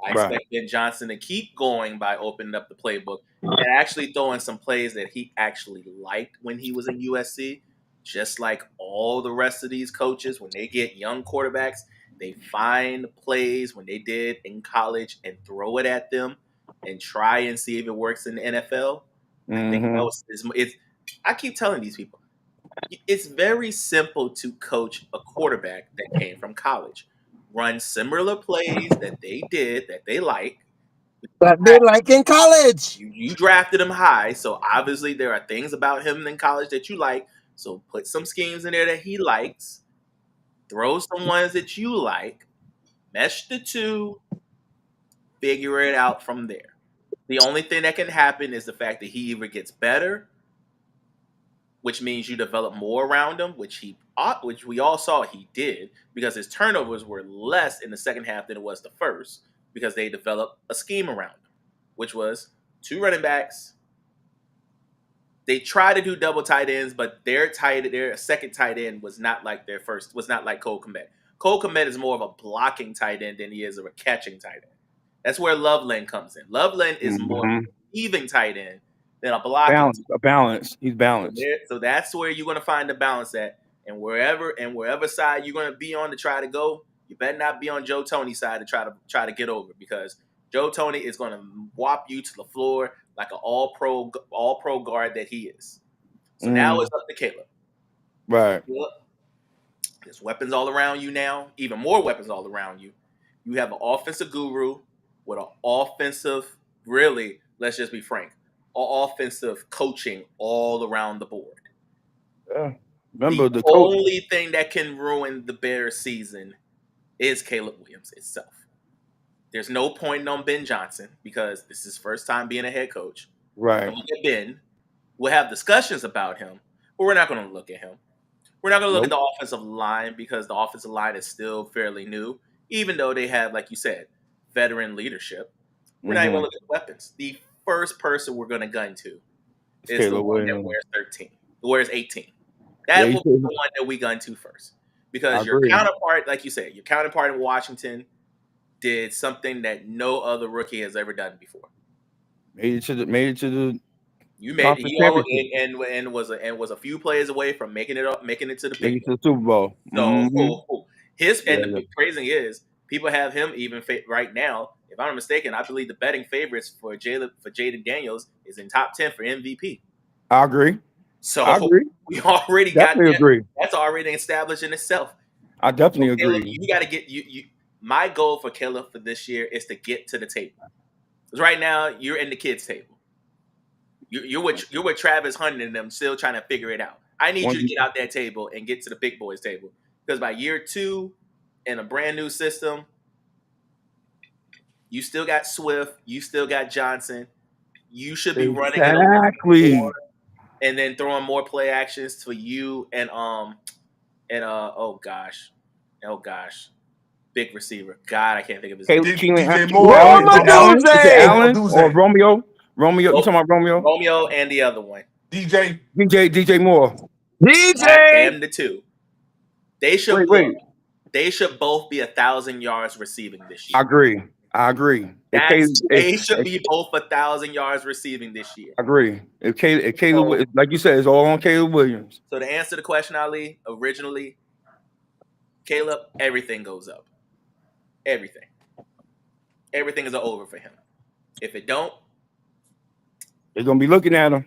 I expect Ben Johnson to keep going by opening up the playbook and actually throwing some plays that he actually liked when he was in USC. Just like all the rest of these coaches, when they get young quarterbacks, They find plays when they did in college and throw it at them and try and see if it works in the NFL. I think that was it's. I keep telling these people, it's very simple to coach a quarterback that came from college. Run similar plays that they did that they like. That they like in college. You drafted him high, so obviously there are things about him in college that you like. So put some schemes in there that he likes. Throw some ones that you like. Mesh the two. Figure it out from there. The only thing that can happen is the fact that he either gets better, which means you develop more around him, which we all saw he did, because his turnovers were less in the second half than it was the first, because they developed a scheme around him, which was 2 running backs. They tried to do double tight ends, but their second tight end was not like Cole Kmet. Cole Kmet is more of a blocking tight end than he is of a catching tight end. That's where Loveland comes in. Loveland is more of a receiving tight end than a blocking. Balance. He's balanced. So that's where you're going to find the balance at. And wherever side you're going to be on to try to go, you better not be on Joe Tony's side to try to get over, because Joe Tony is going to whop you to the floor like an all pro guard that he is. So now it's up to Caleb. Right. There's weapons all around you now, even more weapons all around you. You have an offensive guru with an offensive, really, let's just be frank, offensive coaching all around the board. Yeah. Remember the only thing that can ruin the Bears season is Caleb Williams itself. There's no point on Ben Johnson, because this is his first time being a head coach. Right. Ben, we'll have discussions about him, but we're not going to look at him. We're not going to look at the offensive line, because the offensive line is still fairly new, even though they have, like you said, veteran leadership. We're not even going to look at weapons. The first person we're going to gun to is the one that wears 13, who wears 18. That will be the one that we gun to first. Because your counterpart, like you said, your counterpart in Washington did something that no other rookie has ever done before. Made it to the You made and was a few plays away from making it to the big Super Bowl. So the crazy thing is, people have him even right now. If I'm not mistaken, I believe the betting favorites for Jaden Daniels is in top 10 for MVP. I agree. So we already agree. That's already established in itself. I definitely agree. You got to get you. My goal for Caleb for this year is to get to the table. Because right now you're in the kids' table. You're with Travis Hunt and them, still trying to figure it out. I need you to get out that table and get to the big boys' table. Because by year 2, in a brand new system, you still got Swift, you still got Johnson. You should be running it more, and then throwing more play actions for you and oh gosh, big receiver. God, I can't think of his name. DJ Moore, Allen or Romeo. You talking about Romeo? Romeo and the other one. DJ Moore. Damn the two. They should They should both be 1,000 yards receiving this year. I agree. They should be both 1,000 yards receiving this year. I agree. If Caleb, like you said, it's all on Caleb Williams. So to answer the question, Ali, originally, Caleb, everything goes up. Everything is over for him. If it don't, they're gonna be looking at him.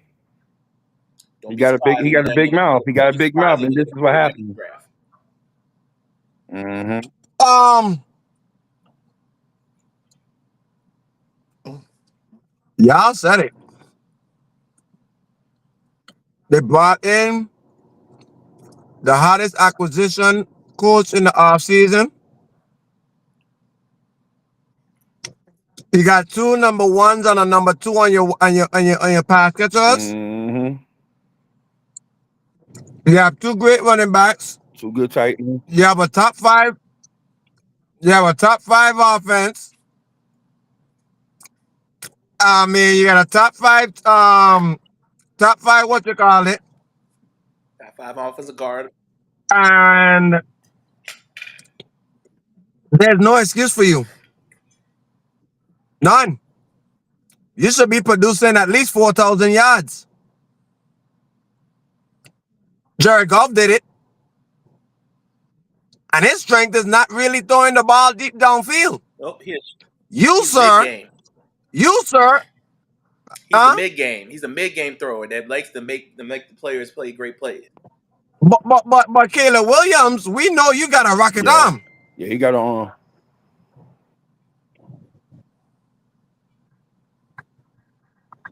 He got a big mouth. He got a big mouth, and this is what happened. Y'all said it. They brought in the hottest acquisition coach in the offseason. You got 2 number 1s and a number 2 on your pass catchers. You have 2 great running backs. 2 good tight ends. You have a top 5. You have a top 5 offense. I mean, you got a top 5. What you call it? Top 5 offensive guard. And there's no excuse for you. None. You should be producing at least 4,000 yards. Jared Goff did it. And his strength is not really throwing the ball deep downfield. Oh, he's You, mid sir, game. you, sir, He's a mid game. He's a mid game thrower that likes to make the players play great plays. but Caleb Williams, we know you got a rocket arm. Yeah, he got an arm.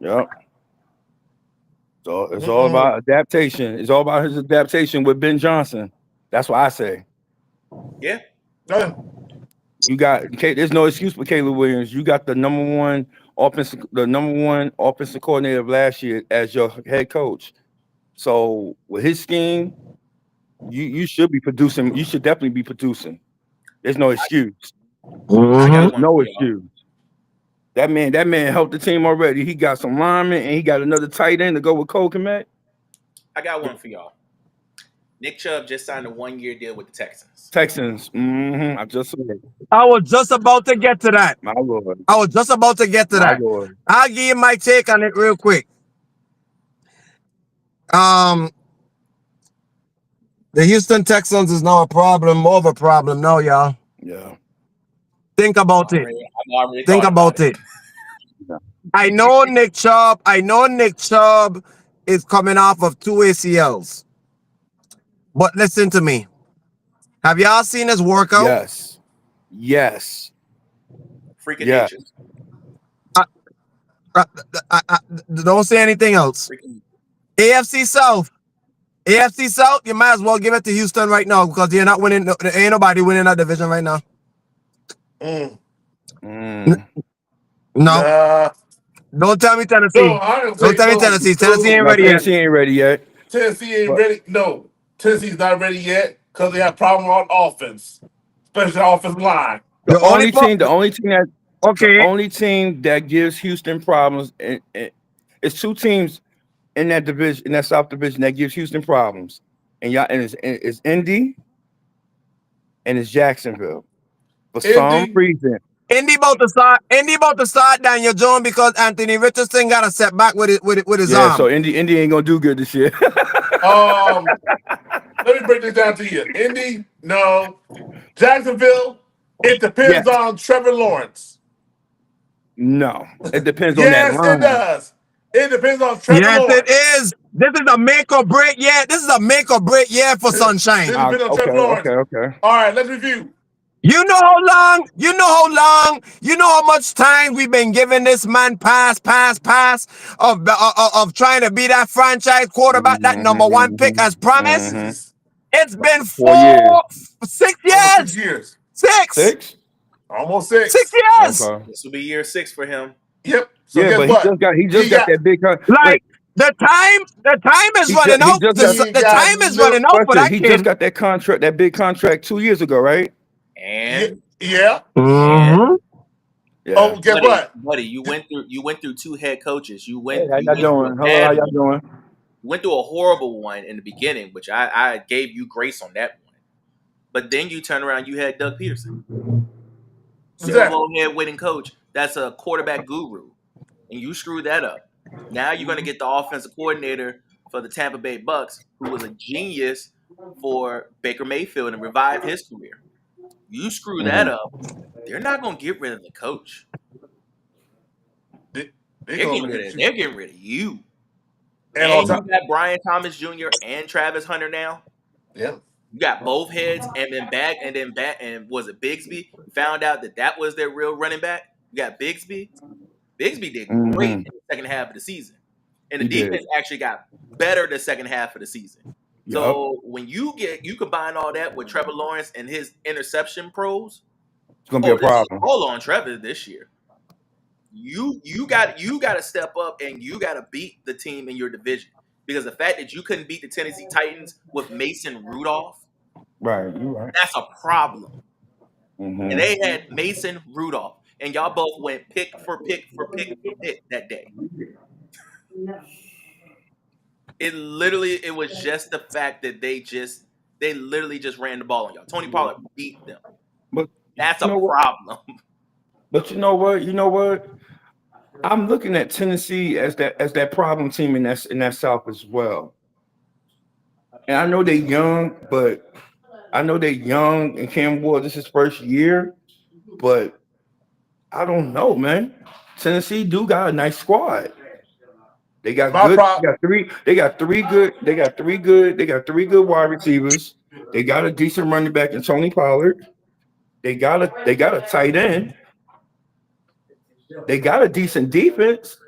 Yep. So it's all about adaptation. It's all about his adaptation with Ben Johnson. That's what I say. Yeah. You got there's no excuse for Caleb Williams. You got the number one offensive coordinator of last year as your head coach. So with his scheme, you should be producing. You should definitely be producing. There's no excuse. I got No excuse. That man helped the team already. He got some linemen and he got another tight end to go with Cole Kmet. I got one for y'all. Nick Chubb just signed a 1-year deal with the Texans. I just saw it. I was just about to get to that. My Lord. I was just about to get to that. Lord. I'll give you my take on it real quick. The Houston Texans is now more of a problem now, y'all. Yeah. Think about it. Think about it. Yeah. I know Nick Chubb is coming off of 2 ACLs. But listen to me. Have y'all seen his workout? Yes. Freaking nature. Don't say anything else. AFC South, you might as well give it to Houston right now because you're not winning. There ain't nobody winning that division right now. No. Don't tell me Tennessee. Don't tell me Tennessee. Tennessee ain't ready yet. Tennessee ain't ready yet. Tennessee ain't ready. No. Tennessee's not ready yet because they have problems on offense, especially offensive line. The only team that gives Houston problems, and it's 2 teams in that division, in that South division, that gives Houston problems, and it's Indy and it's Jacksonville. For some reason, Indy about to start Daniel Jones because Anthony Richardson got a setback with his arm. So Indy ain't gonna do good this year. Let me break this down to you. Indy, no. Jacksonville, it depends on Trevor Lawrence. No, it depends on that line. Yes, it does. It depends on Trevor Lawrence. Yes, it is. This is a make or break year. This is a make or break year for Sunshine. This depends on Trevor Lawrence. Okay. All right, let's review. You know how much time we've been giving this man pass of trying to be that franchise quarterback, that number 1 pick as promised. It's been 6 years. 6. Almost 6. 6 years. Okay. This will be year 6 for him. Yep. So but he just got that big like the time is running out. The time is running out for that kid. He just got that contract, that big contract 2 years ago, right? And yeah. Mm-hmm. Yeah. Oh, guess what, buddy? You went through 2 head coaches. You went. How y'all doing? Hello, how y'all doing? You went through a horrible one in the beginning, which I gave you grace on that one. But then you turn around, you had Doug Peterson, Super Bowl head winning coach. That's a quarterback guru, and you screwed that up. Now you're going to get the offensive coordinator for the Tampa Bay Bucks, who was a genius for Baker Mayfield and revived his career. You screw that up, they're not going to get rid of the coach. They're getting rid of you. And you got Brian Thomas Jr. and Travis Hunter now. Yeah. You got both heads, and was it Bigsby? Found out that was their real running back. You got Bigsby. Bigsby did great in the second half of the season. And the defense actually got better the second half of the season. So when you combine all that with Trevor Lawrence and his interception pros, it's gonna be a problem. All on Trevor this year. You got to step up and you got to beat the team in your division, because the fact that you couldn't beat the Tennessee Titans with Mason Rudolph, right? You're right. That's a problem. And they had Mason Rudolph, and y'all both went pick for pick that day. It was just the fact that they literally just ran the ball on y'all. Tony Pollard beat them. But that's a problem. But you know what? I'm looking at Tennessee as that problem team in that South as well. And I know they're young, but I know they're young and Cam Ward, this is his first year, but I don't know, man. Tennessee do got a nice squad. They got My good. problem. They got three good. They got three good wide receivers. They got a decent running back in Tony Pollard. They got a tight end. They got a decent defense.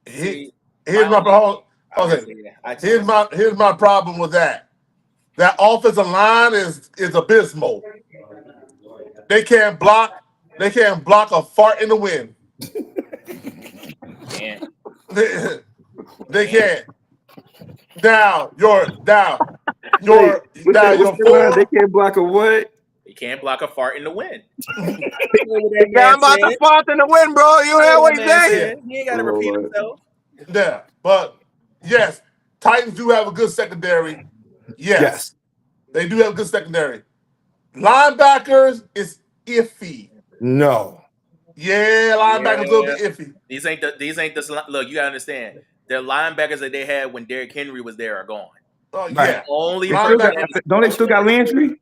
Here's my my problem. I was Okay. gonna say, I Here's my problem with that. That offensive line is abysmal. They can't block. They can't block a fart in the wind. can't. They can't. Now your Wait, what's the line? They four. can't block a what? He can't block a fart in the wind. The guy about to fart in the wind, bro. You hear what he said? He ain't got to repeat himself. Yeah, but yes, Titans do have a good secondary. Yes, they do have a good secondary. Linebackers is iffy. No. Yeah, linebackers will be iffy. These ain't the look. You gotta understand. The linebackers that they had when Derrick Henry was there are gone. Oh Right. Only don't they still got Landry?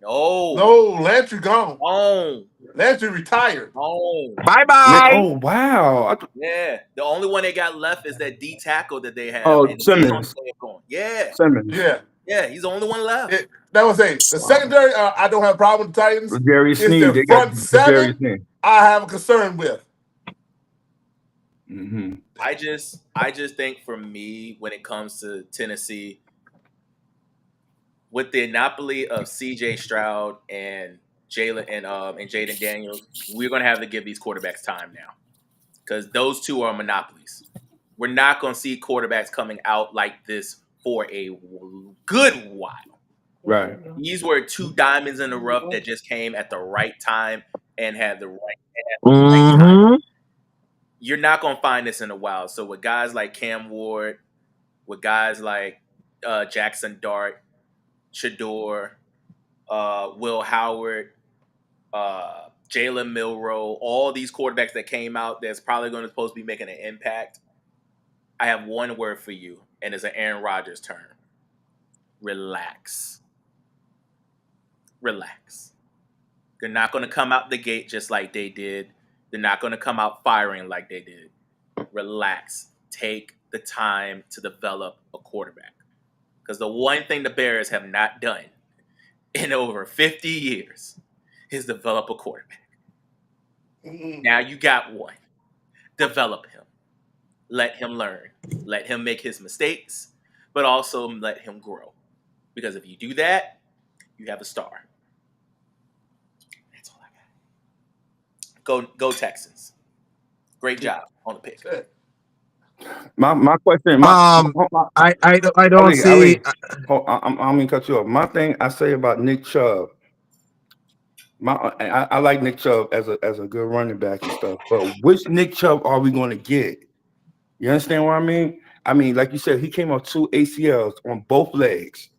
No, Landry gone. Oh, Landry retired. oh, Bye-bye. Oh wow. yeah. The only one they got left is that D tackle that they have. Oh, and Simmons. Yeah, Simmons. Yeah, he's the only one left. that was the secondary. I don't have a problem with the Titans. Jerry It's Sneed. their They front got seven. Jerry Sneed. I have a concern with. Mm-hmm. I just think for me, when it comes to Tennessee, with the monopoly of C.J. Stroud and Jalen and Jaden Daniels, we're gonna have to give these quarterbacks time now, because those two are monopolies. We're not gonna see quarterbacks coming out like this for a good while. Right. These were two diamonds in the rough that just came at the right time and had the right time. You're not gonna find this in a while. So with guys like Cam Ward, with guys like Jackson Dart, Shador, Will Howard, Jalen Milroe, all these quarterbacks that came out that's probably going to supposed to be making an impact. I have one word for you, and it's an Aaron Rodgers term. Relax. Relax. They're not going to come out the gate just like they did. They're not going to come out firing like they did. Relax. Take the time to develop a quarterback. Because the one thing the Bears have not done in over 50 years is develop a quarterback. Now you got one. Develop him. Let him learn. Let him make his mistakes, but also let him grow. Because if you do that, you have a star. That's all I got. Go Texans. Great job on the pick. My question. I don't see. I'm gonna cut you off. My thing I say about Nick Chubb. I like Nick Chubb as a good running back and stuff. But which Nick Chubb are we going to get? You understand what I mean? I mean, like you said, he came off 2 ACLs on both legs,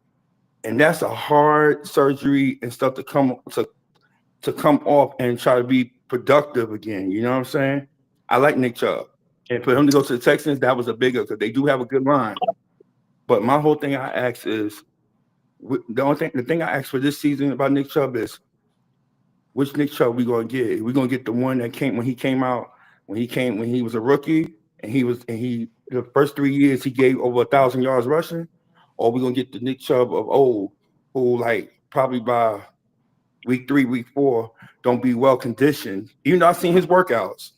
and that's a hard surgery and stuff to come off and try to be productive again. You know what I'm saying? I like Nick Chubb, and for him to go to the Texans, that was a bigger because they do have a good line. But my whole thing I ask is the thing I asked for this season about Nick Chubb is which Nick Chubb we gonna get? We gonna get the one that came when he was a rookie and the first 3 years he gave over 1,000 yards rushing, or we gonna get the Nick Chubb of old who like probably by week 3, week 4 don't be well conditioned. Even though I've seen his workouts,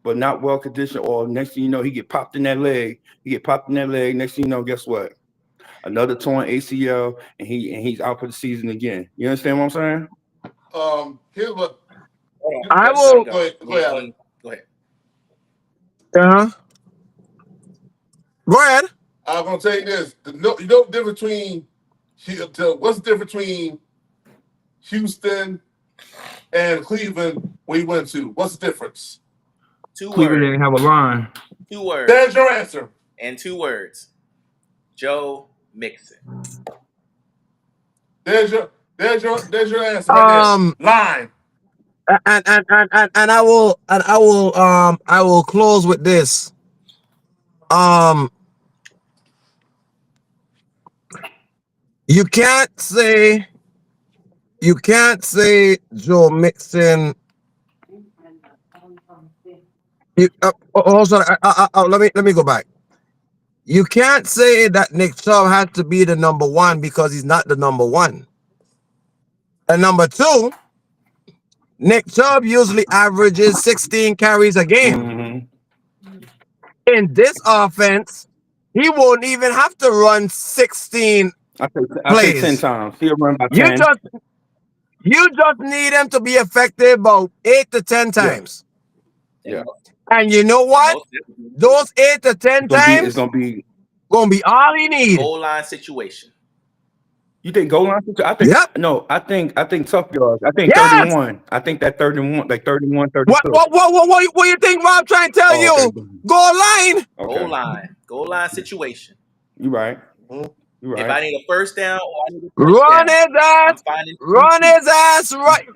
but not well conditioned. Or next thing you know, he get popped in that leg. Next thing you know, guess what? Another torn ACL, and he's out for the season again. You understand what I'm saying? Here's what I will. Go ahead. Go ahead. Go ahead. I'm gonna tell you this. You know the difference between what's the difference between Houston and Cleveland we went to? What's the difference? Cleveland didn't have a line. 2 words. There's your answer. And 2 words. Joe Mixon. There's your answer right there. Line. And I will close with this. You can't say Joe Mixon. Let me go back. You can't say that Nick Chubb has to be the number one because he's not the number one. And number two, Nick Chubb usually averages 16 carries a game. In this offense, he won't even have to run 16 I say 10 plays. times. He'll run by You 10. just need him to be effective about 8 to 10 times. Yeah. And you know what? Those 8 to 10 times it's gonna be all he needs. Goal line situation. You think goal line? I think no. I think tough yards. I think 31. I think that 31, like 31, 32. What do you think Rob trying to tell you? Okay. Goal line. Okay. Goal line situation. You right. You right. If I need a first down, run his ass. Run his ass right.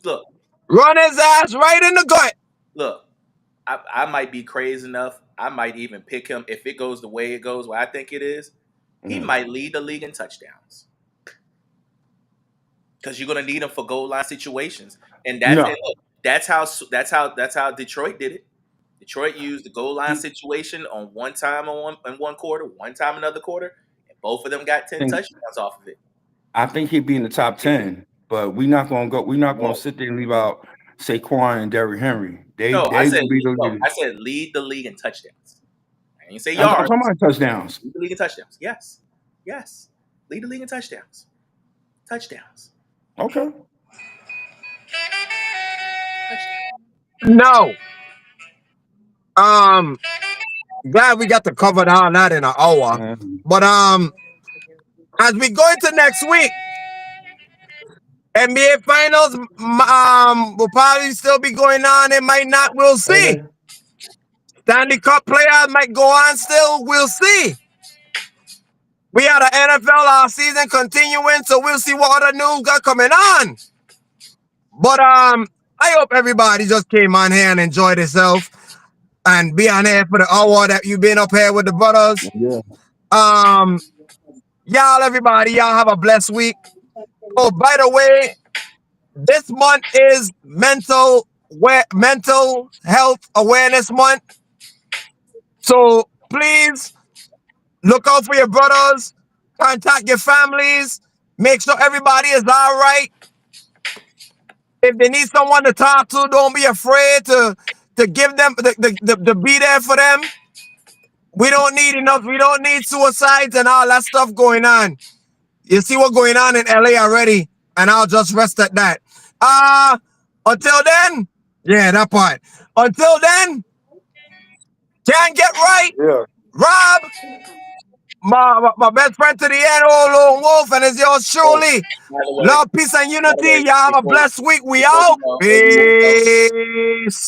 Look. Run his ass right in the gut. Look, I might be crazy enough. I might even pick him if it goes the way it goes, what I think it is. He might lead the league in touchdowns because you're gonna need him for goal line situations, and that's how Detroit did it. Detroit used the goal line situation on one time in one quarter, one time another quarter, and both of them got 10 touchdowns off of it. I think he'd be in the top 10, but we're not gonna go. We're not gonna sit there and leave out Saquon and Derrick Henry. I said lead the league in touchdowns. I didn't say yards. I'm talking about touchdowns. Lead the league in touchdowns. Yes. Lead the league in touchdowns. Okay. No. Glad we got to cover all that in an hour. But as we go into next week, NBA Finals will probably still be going on. It might not. We'll see. Stanley Cup players might go on still. We'll see. We had an NFL season continuing, so we'll see what other news got coming on. But I hope everybody just came on here and enjoyed itself and be on here for the hour that you've been up here with the brothers. Y'all, everybody, y'all have a blessed week. Oh, by the way, this month is mental health awareness month. So please look out for your brothers, contact your families, make sure everybody is all right. If they need someone to talk to, don't be afraid to give them to be there for them. We don't need suicides and all that stuff going on. You see what's going on in LA already, and I'll just rest at that. Until then, that part. Until then, can't get right. Rob, my best friend to the end, old lone wolf, and it's yours truly. Love, peace, and unity. Y'all have a blessed week. We out. Peace.